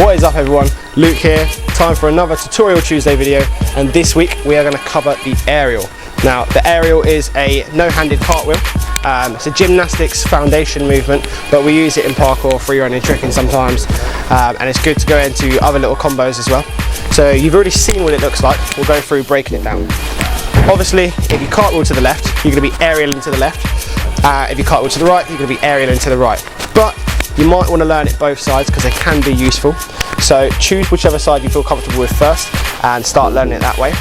What is up everyone, Luke here, time for another Tutorial Tuesday video, and this week we are going to cover the aerial. Now the aerial is a no-handed cartwheel. It's a gymnastics foundation movement, but we use it in parkour, free running, tricking sometimes, and it's good to go into other little combos as well. So you've already seen what it looks like, we'll go through breaking it down. Obviously if you cartwheel to the left, you're going to be aerialing to the left. If you cartwheel to the right, you're going to be aerialing to the right. But you might want to learn it both sides because they can be useful. So choose whichever side you feel comfortable with first and start learning it that way.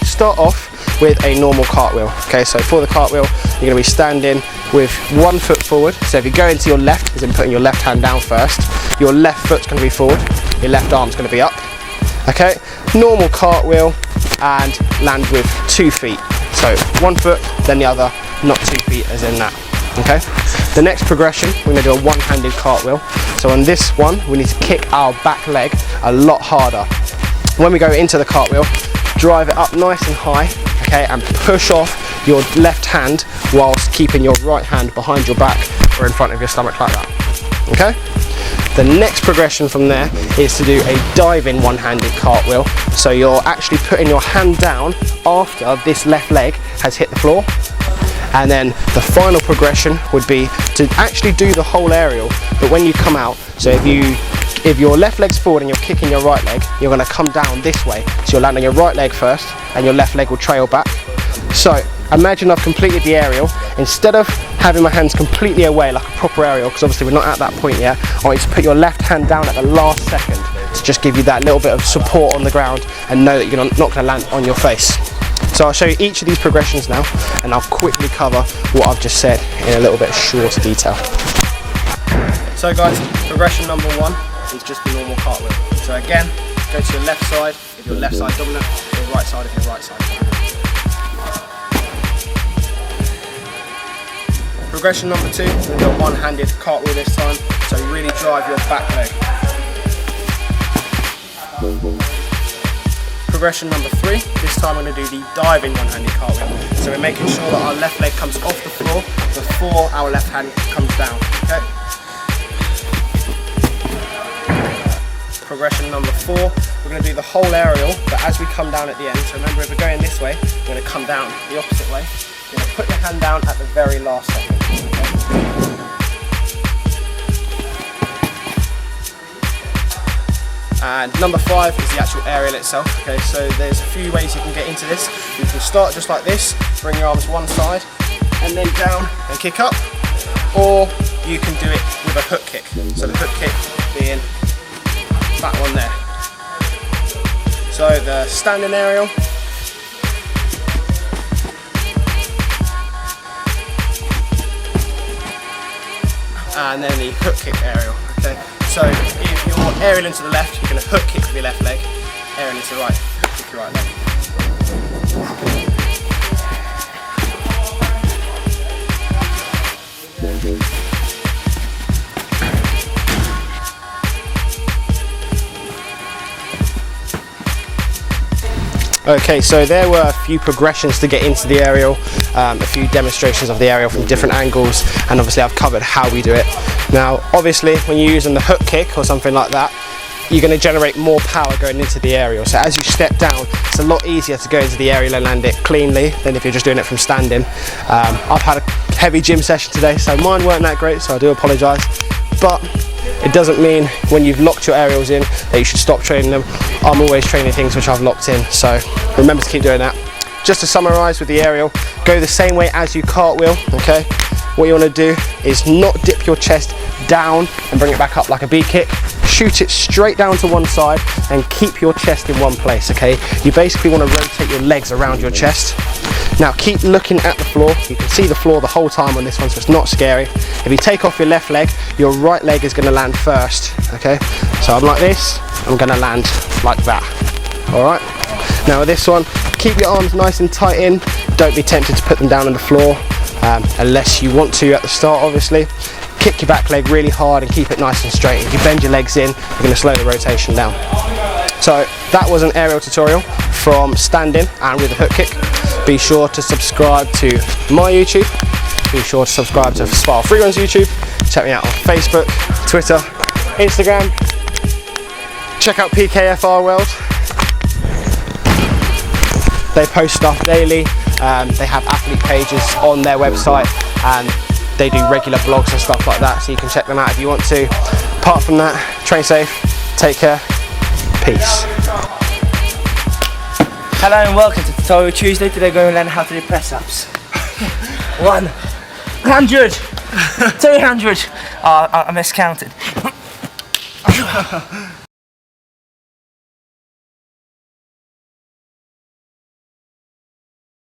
Start off with a normal cartwheel. Okay, so for the cartwheel, you're going to be standing with one foot forward. So if you go into your left, as in putting your left hand down first, your left foot's going to be forward, your left arm's going to be up. Okay, normal cartwheel, and land with 2 feet. So one foot, then the other, not 2 feet as in that. Okay, the next progression, we're going to do a one-handed cartwheel. So on this one, we need to kick our back leg a lot harder. When we go into the cartwheel, drive it up nice and high, okay, and push off your left hand whilst keeping your right hand behind your back or in front of your stomach like that. Okay. The next progression from there is to do a diving one-handed cartwheel. So you're actually putting your hand down after this left leg has hit the floor. And then the final progression would be to actually do the whole aerial, but when you come out, so if your left leg's forward and you're kicking your right leg, you're going to come down this way. So you'll land on your right leg first and your left leg will trail back. So imagine I've completed the aerial. Instead of having my hands completely away like a proper aerial, because obviously we're not at that point yet, I want you to put your left hand down at the last second to just give you that little bit of support on the ground and know that you're not going to land on your face. So I'll show you each of these progressions now, and I'll quickly cover what I've just said in a little bit shorter detail. So guys, progression number 1 is just the normal cartwheel. So again, go to your left side if you're left side dominant, or right side if you're right side dominant. Progression number 2, we're going to do a one-handed cartwheel this time, so really drive your back leg. Progression number 3, this time I'm going to do the diving one-handed cartwheel. So we're making sure that our left leg comes off the floor before our left hand comes down. Okay. Progression number 4, we're going to do the whole aerial, but as we come down at the end, so remember if we're going this way, we're going to come down the opposite way. You're going to put your hand down at the very last second. Okay. And number 5 is the actual aerial itself. Okay, so there's a few ways you can get into this. You can start just like this, bring your arms one side, and then down and kick up, or you can do it with a hook kick. So the hook kick being that one there. So the standing aerial, and then the hook kick aerial. Okay. So if you're aerialing to the left, you're going to hook kick with your left leg, aerialing to the right, hook kick your right leg. Okay, so there were a few progressions to get into the aerial, a few demonstrations of the aerial from different angles, and obviously I've covered how we do it. Now obviously when you're using the hook kick or something like that, you're going to generate more power going into the aerial. So as you step down, it's a lot easier to go into the aerial and land it cleanly than if you're just doing it from standing. I've had a heavy gym session today, so mine weren't that great, so I do apologise. But it doesn't mean when you've locked your aerials in that you should stop training them. I'm always training things which I've locked in, so remember to keep doing that. Just to summarise with the aerial, go the same way as you cartwheel, okay? What you want to do is not dip your chest down and bring it back up like a B kick. Shoot it straight down to one side and keep your chest in one place, okay? You basically want to rotate your legs around your chest. Now keep looking at the floor. You can see the floor the whole time on this one, so it's not scary. If you take off your left leg, your right leg is going to land first, okay? So I'm like this, I'm going to land like that, all right? Now with this one, keep your arms nice and tight in. Don't be tempted to put them down on the floor, unless you want to at the start, obviously. Kick your back leg really hard and keep it nice and straight. If you bend your legs in, you're going to slow the rotation down. So that was an aerial tutorial from standing and with a hook kick. Be sure to subscribe to my YouTube. Be sure to subscribe to Freerun's YouTube. Check me out on Facebook, Twitter, Instagram, check out PKFR World. They post stuff daily. They have athlete pages on their website and they do regular blogs and stuff like that, so you can check them out if you want to. Apart from that, train safe, take care, peace. Hello and welcome to Tutorial Tuesday. Today we're going to learn how to do press-ups. 100, 200, I miscounted.